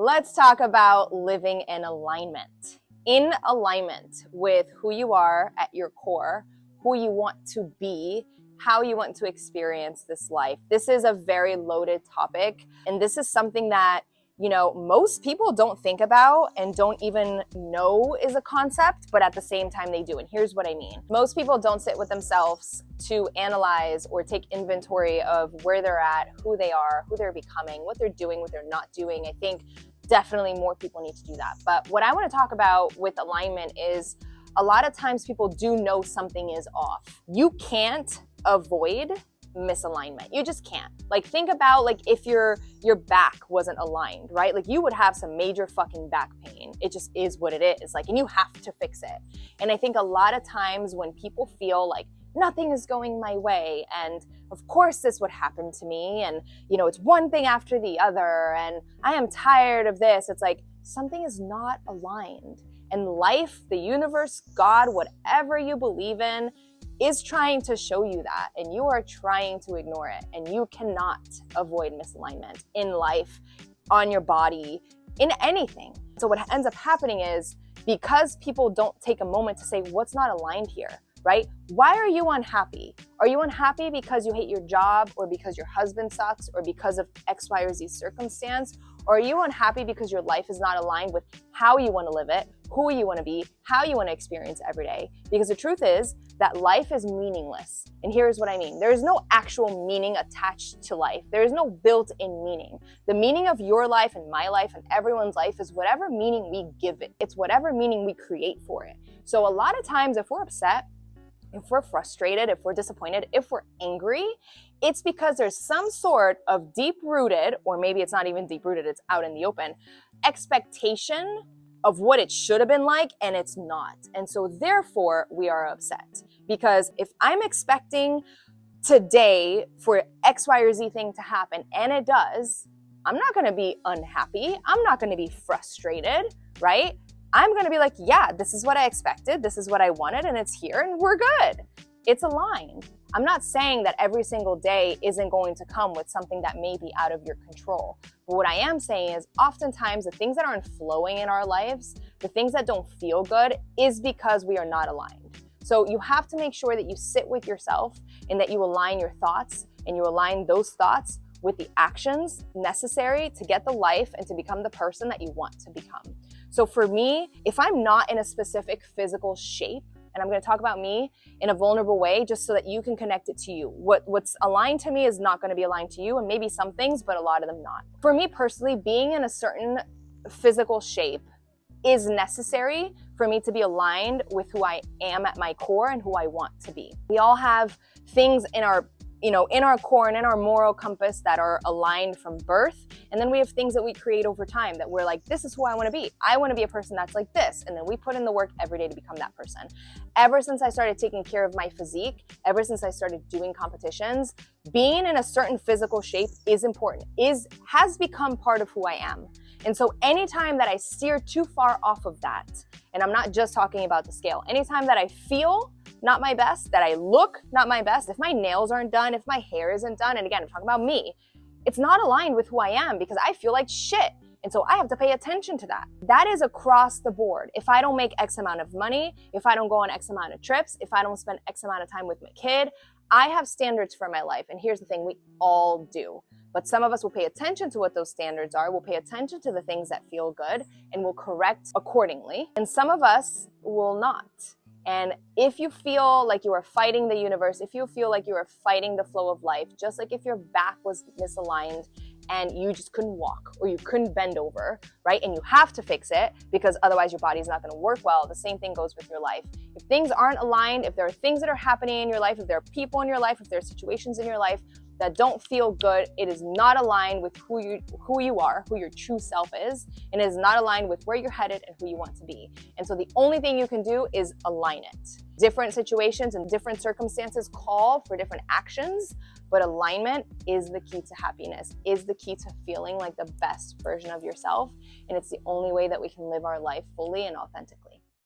Let's talk about living in alignment. In alignment with who you are at your core, who you want to be, how you want to experience this life. This is a very loaded topic, and this is something that most people don't think about and don't even know is a concept, but at the same time they do. And here's what I mean. Most people don't sit with themselves to analyze or take inventory of where they're at, who they are, who they're becoming, what they're doing, what they're not doing. I think definitely more people need to do that. But what I want to talk about with alignment is a lot of times people do know something is off. You can't avoid misalignment. You just can't. Like, think about if your back wasn't aligned, right? Like, you would have some major fucking back pain. It just is what it is. And you have to fix it. And I think a lot of times when people feel like nothing is going my way, and of course this would happen to me, and it's one thing after the other, and I am tired of this, it's like something is not aligned. And life, the universe, God, whatever you believe in, is trying to show you that, and you are trying to ignore it. And you cannot avoid misalignment in life, on your body, in anything. So what ends up happening is, because people don't take a moment to say what's not aligned here, right? Why are you unhappy? Are you unhappy because you hate your job, or because your husband sucks, or because of X, Y, or Z circumstance? Or are you unhappy because your life is not aligned with how you want to live it, who you want to be, how you want to experience every day? Because the truth is that life is meaningless. And here's what I mean. There is no actual meaning attached to life. There is no built-in meaning. The meaning of your life and my life and everyone's life is whatever meaning we give it. It's whatever meaning we create for it. So a lot of times, if we're upset, if we're frustrated, if we're disappointed, if we're angry, it's because there's some sort of deep-rooted, or maybe it's not even deep-rooted, it's out in the open, expectation of what it should have been like, and it's not. And so therefore we are upset. Because if I'm expecting today for X, Y, or Z thing to happen, and it does, I'm not gonna be unhappy. I'm not gonna be frustrated, right? I'm gonna be like, yeah, this is what I expected, this is what I wanted, and it's here, and we're good. It's aligned. I'm not saying that every single day isn't going to come with something that may be out of your control. But what I am saying is, oftentimes the things that aren't flowing in our lives, the things that don't feel good, is because we are not aligned. So you have to make sure that you sit with yourself and that you align your thoughts, and you align those thoughts with the actions necessary to get the life and to become the person that you want to become. So for me, if I'm not in a specific physical shape, and I'm going to talk about me in a vulnerable way just so that you can connect it to you. What's aligned to me is not going to be aligned to you, and maybe some things, but a lot of them not. For me personally, being in a certain physical shape is necessary for me to be aligned with who I am at my core and who I want to be. We all have things in our core and in our moral compass that are aligned from birth. And then we have things that we create over time that we're like, this is who I want to be. I want to be a person that's like this. And then we put in the work every day to become that person. Ever since I started taking care of my physique, ever since I started doing competitions, being in a certain physical shape is important, has become part of who I am. And so anytime that I steer too far off of that, and I'm not just talking about the scale, anytime that I feel not my best, that I look not my best, if my nails aren't done, if my hair isn't done, and again, I'm talking about me, it's not aligned with who I am because I feel like shit. And so I have to pay attention to that. That is across the board. If I don't make X amount of money, if I don't go on X amount of trips, if I don't spend X amount of time with my kid, I have standards for my life. And here's the thing, we all do. But some of us will pay attention to what those standards are, will pay attention to the things that feel good, and will correct accordingly. And some of us will not. And if you feel like you are fighting the universe, if you feel like you are fighting the flow of life, just like if your back was misaligned and you just couldn't walk or you couldn't bend over, right? And you have to fix it because otherwise your body's not going to work well. The same thing goes with your life. If things aren't aligned, if there are things that are happening in your life, if there are people in your life, if there are situations in your life that don't feel good, it is not aligned with who you are, who your true self is, and it is not aligned with where you're headed and who you want to be. And so the only thing you can do is align it. Different situations and different circumstances call for different actions, but alignment is the key to happiness, is the key to feeling like the best version of yourself, and it's the only way that we can live our life fully and authentically.